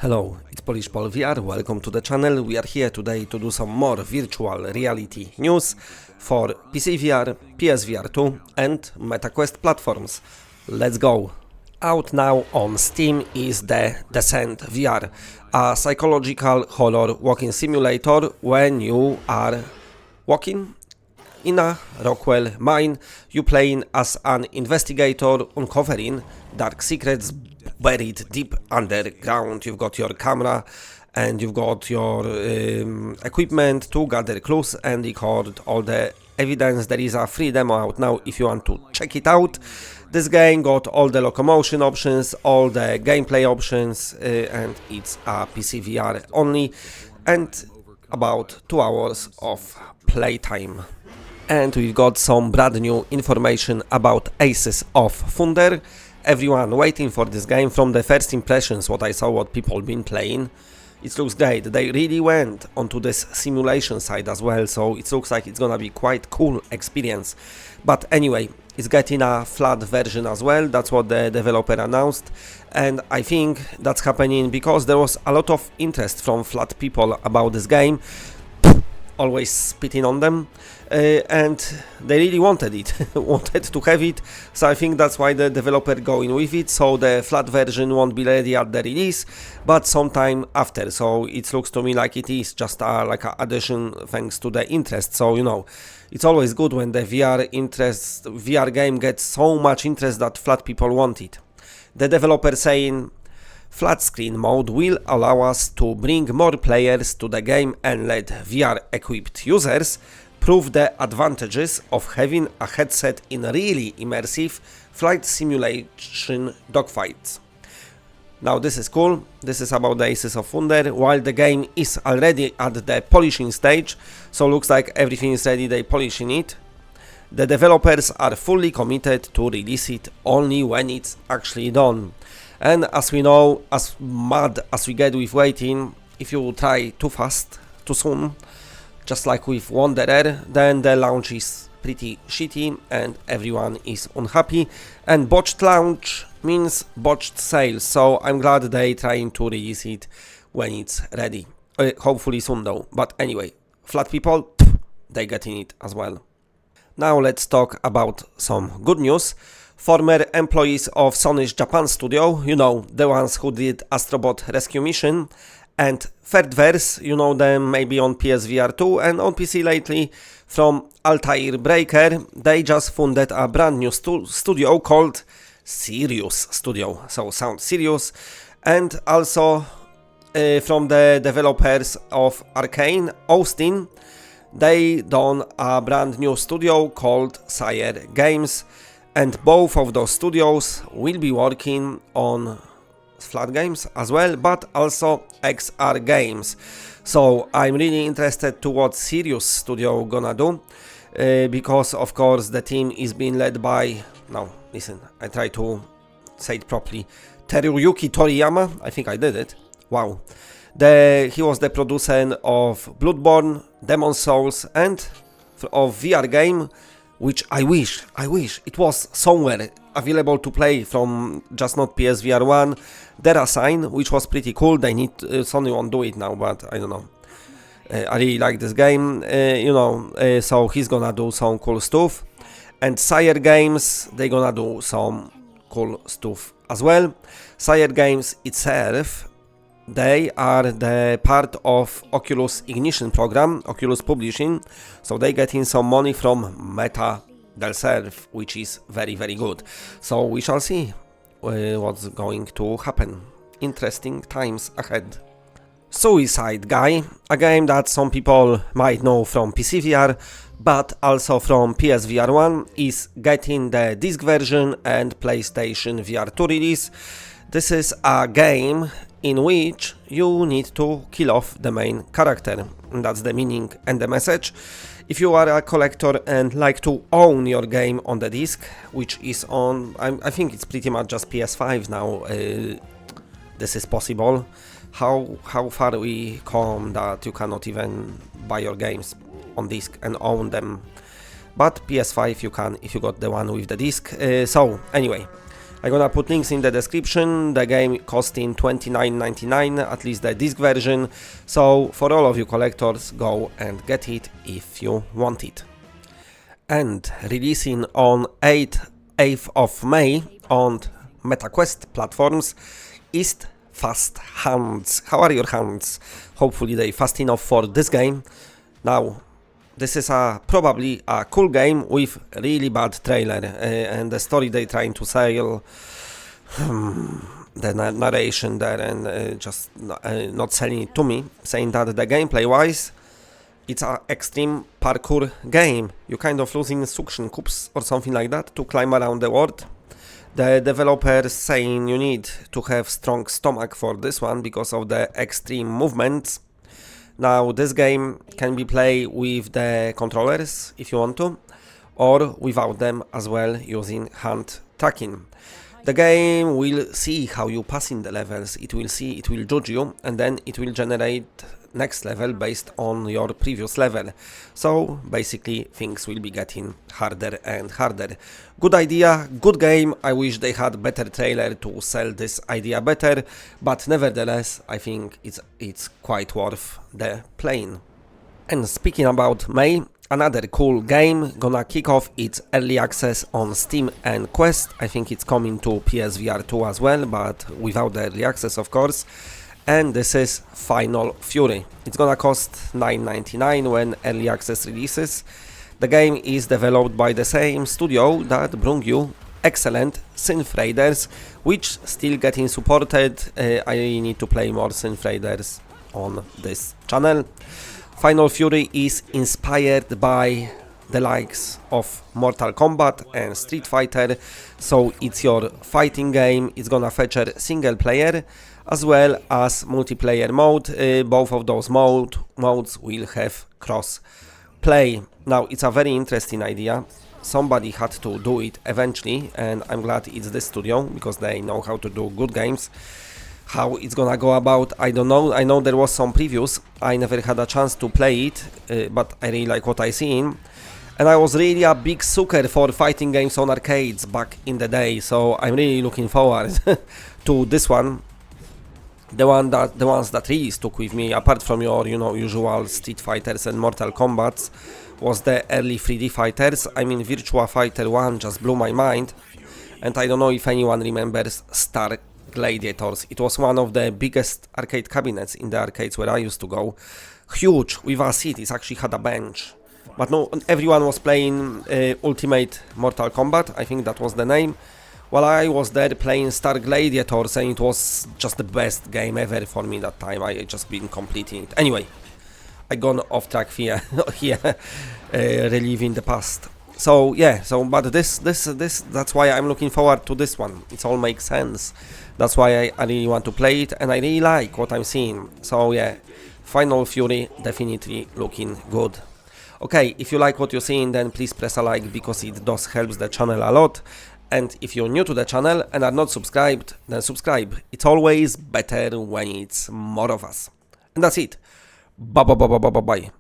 Hello, it's Polish Pol VR, welcome to the channel. We are here today to do some more virtual reality news for PCVR, PSVR 2 and MetaQuest platforms. Let's go! Out now on Steam is the Descent VR, a psychological horror walking simulator when you are walking in a Rockwell mine. You playing as an investigator uncovering dark secrets buried deep underground. You've got your camera and you've got your equipment to gather clues and record all the evidence. There is a free demo out now if you want to check it out. This game got all the locomotion options, all the gameplay options, and it's a PCVR only and about 2 hours of playtime. And we've got some brand new information about Aces of Thunder. Everyone waiting for this game. From the first impressions, what I saw, what people been playing, it looks great. They really went onto this simulation side as well, so it looks like it's gonna be quite cool experience. But anyway, it's getting a flat version as well. That's what the developer announced, and I think that's happening because there was a lot of interest from flat people about this game. Always spitting on them, and they really wanted it, wanted to have it, so I think that's why the developer going with it. So the flat version won't be ready at the release, but sometime after. So it looks to me like it is just like an addition thanks to the interest. So you know, it's always good when the VR game gets so much interest that flat people want it. The developer saying, flat screen mode will allow us to bring more players to the game and let VR-equipped users prove the advantages of having a headset in really immersive flight simulation dogfights. Now this is cool, this is about the Aces of Thunder, while the game is already at the polishing stage, so looks like everything is ready, they polishing it. The developers are fully committed to release it only when it's actually done. And as we know, as mad as we get with waiting, if you try too fast, too soon, just like with Wanderer, then the launch is pretty shitty and everyone is unhappy. And botched launch means botched sales, so I'm glad they trying to release it when it's ready. Hopefully soon though, but anyway, flat people, they getting it as well. Now let's talk about some good news. Former employees of Sony's Japan studio, you know, the ones who did Astrobot Rescue Mission, and Thirdverse, you know them maybe on PSVR 2 and on PC lately, from Altair Breaker, they just funded a brand new studio called Sirius Studio, so sounds serious, and also from the developers of Arcane, Austin, they done a brand new studio called Sire Games. And both of those studios will be working on flat games as well, but also XR games. So I'm really interested to what Sirius Studio gonna do, because of course the team is being led by, now listen, I try to say it properly, Teruyuki Toriyama, I think I did it, wow. He was the producer of Bloodborne, Demon's Souls and of VR game, which I wish it was somewhere available to play from, just not PSVR 1. There are Sign, which was pretty cool. They need, Sony won't do it now, but I don't know. I really like this game, you know, so he's gonna do some cool stuff. And Sire Games, they gonna do some cool stuff as well. Sire Games itself, they are the part of Oculus Ignition program, Oculus Publishing, so they getting some money from Meta themselves, which is very good. So we shall see what's going to happen. Interesting times ahead. Suicide Guy, a game that some people might know from PCVR, but also from PSVR 1, is getting the disc version and PlayStation VR 2 release. This is a game in which you need to kill off the main character. And that's the meaning and the message. If you are a collector and like to own your game on the disc, which is on, I think it's pretty much just PS5 now, this is possible. How far we come that you cannot even buy your games on disc and own them. But PS5 you can if you got the one with the disc. So anyway, I'm gonna put links in the description. The game costing $29.99, at least the disc version. So for all of you collectors, go and get it if you want it. And releasing on 8th of May on MetaQuest platforms is Fast Hands. How are your hands? Hopefully they fast enough for this game. Now, this is probably a cool game with really bad trailer and the story they trying to sell, the narration there, and just not selling it to me, saying that the gameplay wise it's an extreme parkour game. You kind of losing suction cups or something like that to climb around the world. The developers saying you need to have strong stomach for this one because of the extreme movements. Now this game can be played with the controllers if you want to, or without them as well using hand tracking. The game will see how you pass in the levels, it will judge you, and then it will generate next level based on your previous level. So basically things will be getting harder and harder. Good idea, good game. I wish they had better trailer to sell this idea better, but nevertheless I think it's quite worth the playing. And speaking about May, another cool game gonna kick off its early access on Steam and Quest. I think it's coming to PSVR 2 as well, but without the early access of course. And this is Final Fury. It's gonna cost $9.99 when early access releases. The game is developed by the same studio that brought you excellent Synth Raiders, which still getting supported. I need to play more Synth Raiders on this channel. Final Fury is inspired by the likes of Mortal Kombat and Street Fighter, so it's your fighting game. It's gonna feature single player as well as multiplayer mode. Both of those modes will have cross play. Now it's a very interesting idea. Somebody had to do it eventually, and I'm glad it's this studio because they know how to do good games. How it's gonna go about, I don't know. I know there was some previews. I never had a chance to play it, but I really like what I seen. And I was really a big sucker for fighting games on arcades back in the day, so I'm really looking forward to this one. The ones that really stuck with me, apart from your usual Street Fighters and Mortal Kombats, was the early 3D fighters. I mean, Virtua Fighter 1 just blew my mind, and I don't know if anyone remembers Star Gladiators. It was one of the biggest arcade cabinets in the arcades where I used to go. Huge, with a seat. It actually had a bench. But no, everyone was playing Ultimate Mortal Kombat, I think that was the name. While I was there playing Star Gladiators, and it was just the best game ever for me that time. I just been completing it. Anyway, I gone off track here, reliving the past. So yeah, but this that's why I'm looking forward to this one. It all makes sense. That's why I really want to play it, and I really like what I'm seeing. So yeah, Final Fury definitely looking good. Okay, if you like what you're seeing, then please press a like because it does helps the channel a lot. And if you're new to the channel and are not subscribed, then subscribe. It's always better when it's more of us. And that's it. Bye.